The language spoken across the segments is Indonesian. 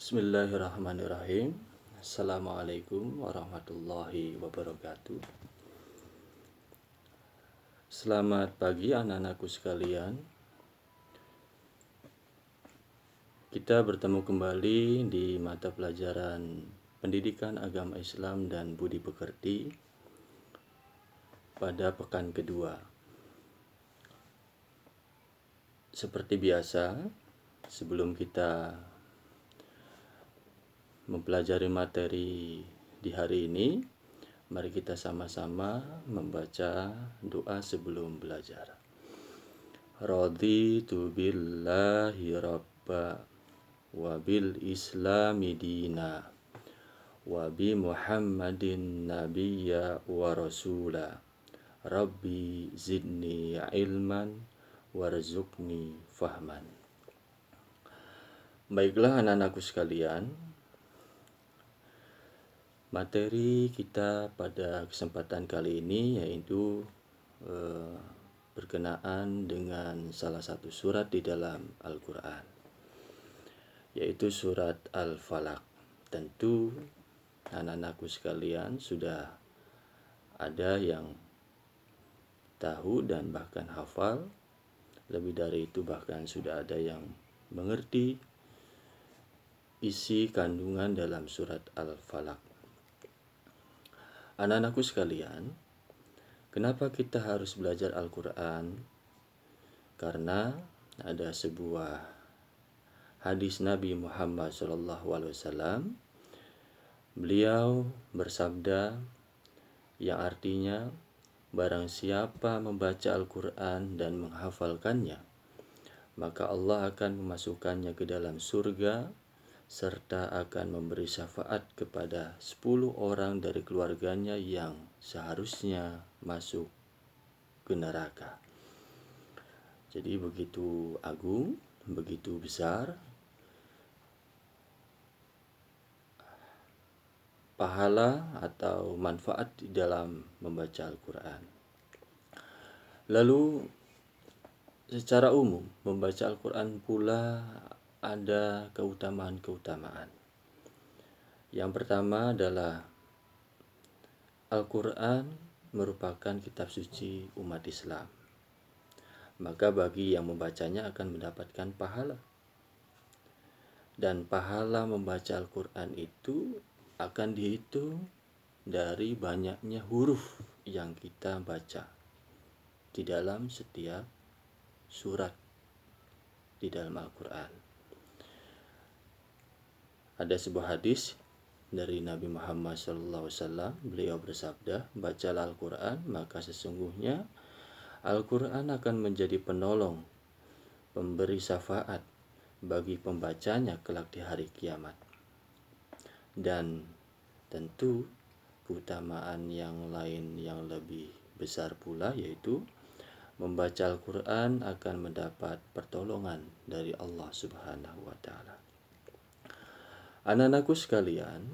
Bismillahirrahmanirrahim. Assalamualaikum warahmatullahi wabarakatuh. Selamat pagi anak-anakku sekalian. Kita bertemu kembali di mata pelajaran Pendidikan Agama Islam dan Budi Pekerti pada pekan kedua. Seperti biasa, sebelum kita mempelajari materi di hari ini, mari kita sama-sama membaca doa sebelum belajar. Raditu billahi rabba wa bil islami dina wa bi muhammadin nabiyya wa rasula rabbi zidni ilman warzuqni fahman. Baiklah anak-anakku sekalian, materi kita pada kesempatan kali ini yaitu berkenaan dengan salah satu surat di dalam Al-Quran, yaitu surat Al-Falaq. Tentu anak-anakku sekalian sudah ada yang tahu dan bahkan hafal, lebih dari itu bahkan sudah ada yang mengerti isi kandungan dalam surat Al-Falaq. Anak-anakku sekalian, kenapa kita harus belajar Al-Quran? Karena ada sebuah hadis Nabi Muhammad SAW. Beliau bersabda yang artinya, barang siapa membaca Al-Quran dan menghafalkannya, maka Allah akan memasukkannya ke dalam surga serta akan memberi syafaat kepada 10 orang dari keluarganya yang seharusnya masuk ke neraka. Jadi begitu agung, begitu besar pahala atau manfaat di dalam membaca Al-Quran. Lalu secara umum membaca Al-Quran pula ada keutamaan-keutamaan. Yang pertama adalah Al-Quran merupakan kitab suci umat Islam. Maka bagi yang membacanya akan mendapatkan pahala. Dan pahala membaca Al-Quran itu akan dihitung dari banyaknya huruf yang kita baca di dalam setiap surat di dalam Al-Quran. Ada sebuah hadis dari Nabi Muhammad SAW. Beliau bersabda, bacalah Al-Quran, maka sesungguhnya Al-Quran akan menjadi penolong, pemberi syafaat bagi pembacanya kelak di hari kiamat. Dan tentu keutamaan yang lain yang lebih besar pula, yaitu membaca Al-Quran akan mendapat pertolongan dari Allah Subhanahu wa Ta'ala. Anak-anakku sekalian,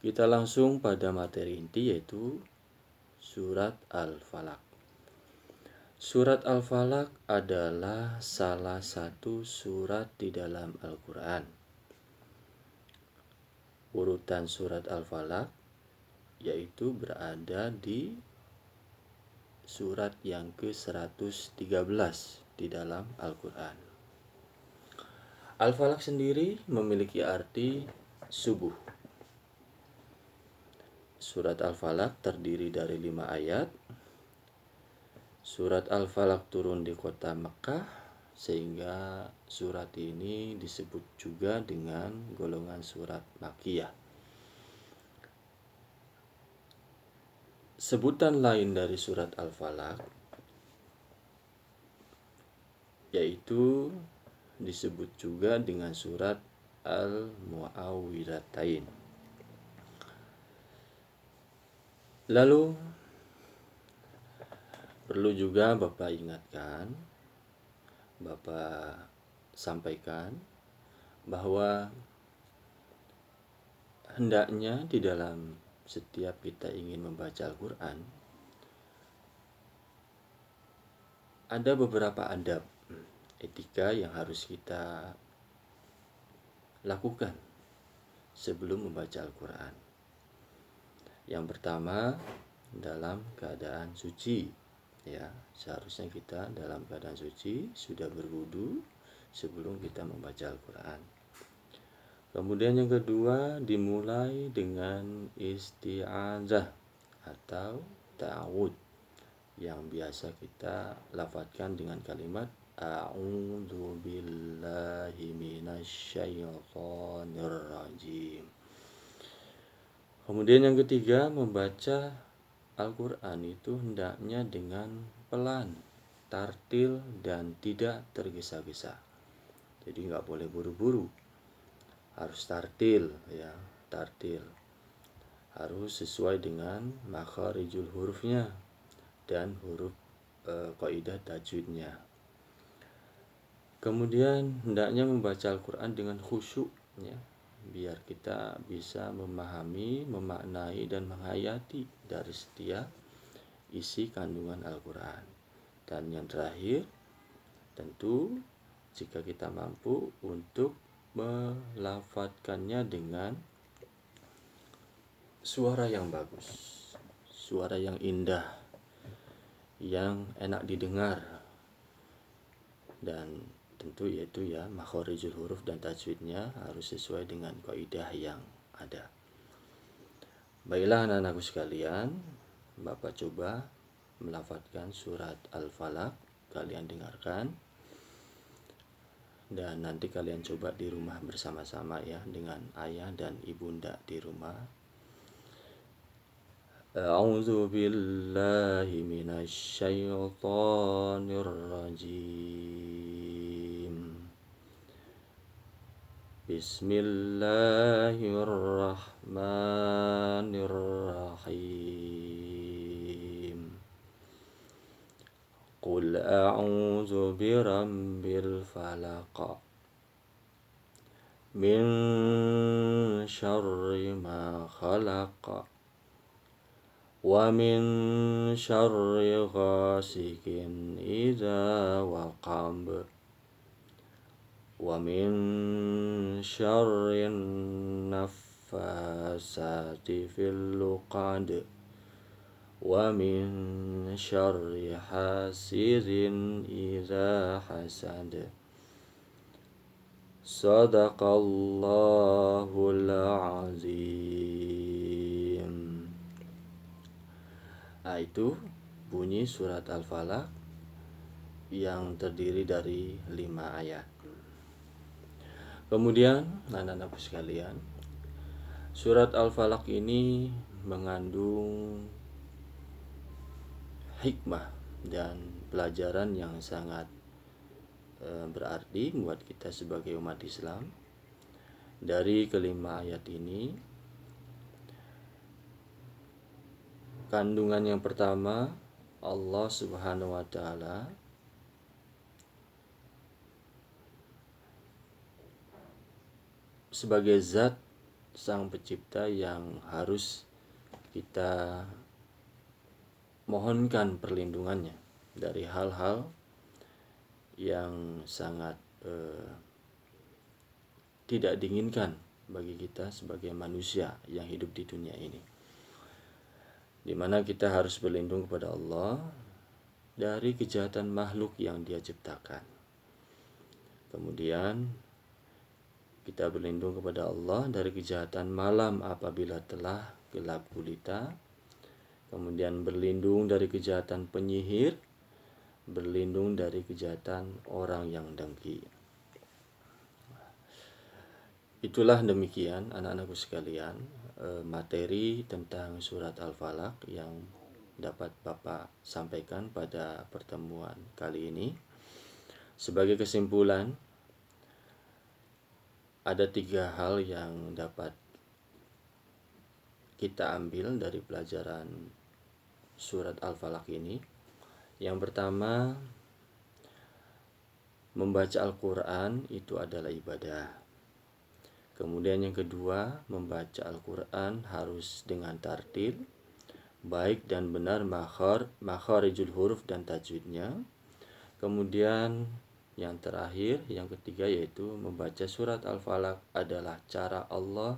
kita langsung pada materi inti, yaitu surat Al-Falaq. Surat Al-Falaq adalah salah satu surat di dalam Al-Quran. Urutan surat Al-Falaq yaitu berada di surat yang ke-113 di dalam Al-Quran. Al-Falaq sendiri memiliki arti subuh. Surat Al-Falaq terdiri dari 5 ayat. Surat Al-Falaq turun di kota Mekah, sehingga surat ini disebut juga dengan golongan surat Makkiyah. Sebutan lain dari surat Al-Falaq yaitu disebut juga dengan surat Al-Mu'awwidhatain. Lalu perlu juga Bapak ingatkan, Bapak sampaikan bahwa hendaknya di dalam setiap kita ingin membaca Al-Quran ada beberapa adab etika yang harus kita lakukan sebelum membaca Al-Quran. Yang pertama, dalam keadaan suci. Ya, seharusnya kita dalam keadaan suci sudah berwudu sebelum kita membaca Al-Quran. Kemudian yang kedua, dimulai dengan isti'adzah atau ta'awud yang biasa kita lafadzkan dengan kalimat a'udzu billahi minasyaitonir rajim. Kemudian yang ketiga, membaca Al-Quran itu hendaknya dengan pelan, tartil, dan tidak tergesa-gesa. Jadi nggak boleh buru-buru, harus tartil ya, tartil. Harus sesuai dengan makharijul hurufnya dan huruf kaidah tajwidnya. Kemudian hendaknya membaca Al-Quran dengan khusyuk ya, biar kita bisa memahami, memaknai, dan menghayati dari setiap isi kandungan Al-Quran. Dan yang terakhir, tentu jika kita mampu untuk melafadzkannya dengan suara yang bagus, suara yang indah, yang enak didengar, dan tentu yaitu ya makharijul huruf dan tajwidnya harus sesuai dengan kaidah yang ada. Baiklah anak-anakku sekalian, Bapak coba melafadzkan surat Al-Falaq, kalian dengarkan, dan nanti kalian coba di rumah bersama-sama ya dengan ayah dan ibunda di rumah. A'udzu billahi minasyaitonir rajim. Bismillahirrahmanirrahim. Qul a'udzu birabbil falaq min syarri ma khalaq wa min syarri ghasikin idza waqab wa min syarri naffasati fil 'uqad wa min syarri hasidin idza hasad. Shadaqallahul azim. Itu bunyi surat Al-Falaq yang terdiri dari 5 ayat. Kemudian anak-anakku sekalian, surat Al-Falaq ini mengandung hikmah dan pelajaran yang sangat berarti buat kita sebagai umat Islam. Dari kelima ayat ini, kandungan yang pertama, Allah Subhanahu wa Ta'ala sebagai zat sang pencipta yang harus kita mohonkan perlindungannya dari hal-hal yang sangat tidak diinginkan bagi kita sebagai manusia yang hidup di dunia ini, di mana kita harus berlindung kepada Allah dari kejahatan makhluk yang Dia ciptakan. Kemudian kita berlindung kepada Allah dari kejahatan malam apabila telah gelap gulita. Kemudian berlindung dari kejahatan penyihir, berlindung dari kejahatan orang yang dengki. Itulah demikian anak-anakku sekalian, materi tentang surat Al-Falaq yang dapat Bapak sampaikan pada pertemuan kali ini. Sebagai kesimpulan, ada 3 hal yang dapat kita ambil dari pelajaran surat Al-Falaq ini. Yang pertama, membaca Al-Quran itu adalah ibadah. Kemudian yang kedua, membaca Al-Quran harus dengan tartil, baik dan benar makharijul huruf dan tajwidnya. Kemudian Yang terakhir, yang ketiga, yaitu membaca surat Al-Falaq adalah cara Allah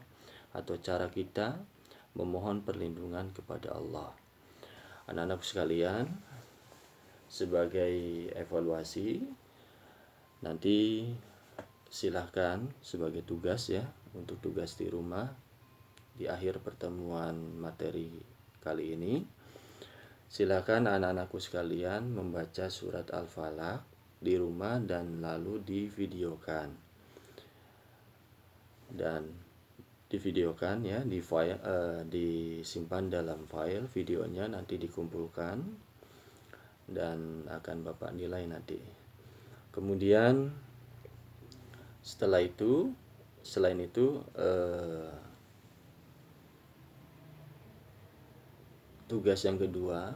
atau cara kita memohon perlindungan kepada Allah. Anak-anak sekalian, sebagai evaluasi, nanti silahkan sebagai tugas ya, untuk tugas di rumah di akhir pertemuan materi kali ini, silakan anak-anakku sekalian membaca surat Al-Falaq di rumah dan lalu divideokan. Dan divideokan ya, di file disimpan dalam file videonya, nanti dikumpulkan dan akan Bapak nilai nanti. Kemudian selain itu tugas yang kedua,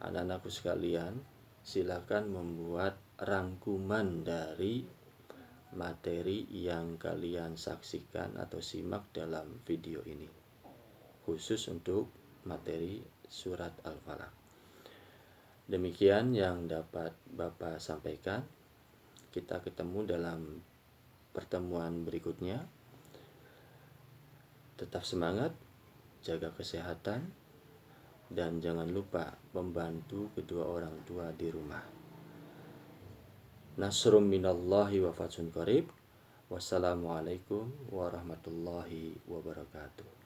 anak-anakku sekalian, silakan membuat rangkuman dari materi yang kalian saksikan atau simak dalam video ini, khusus untuk materi surat Al-Falaq. Demikian yang dapat Bapak sampaikan. Kita ketemu dalam pertemuan berikutnya. Tetap semangat, jaga kesehatan, dan jangan lupa membantu kedua orang tua di rumah. Nasrum minallahi wa fathun qarib. Wassalamualaikum warahmatullahi wabarakatuh.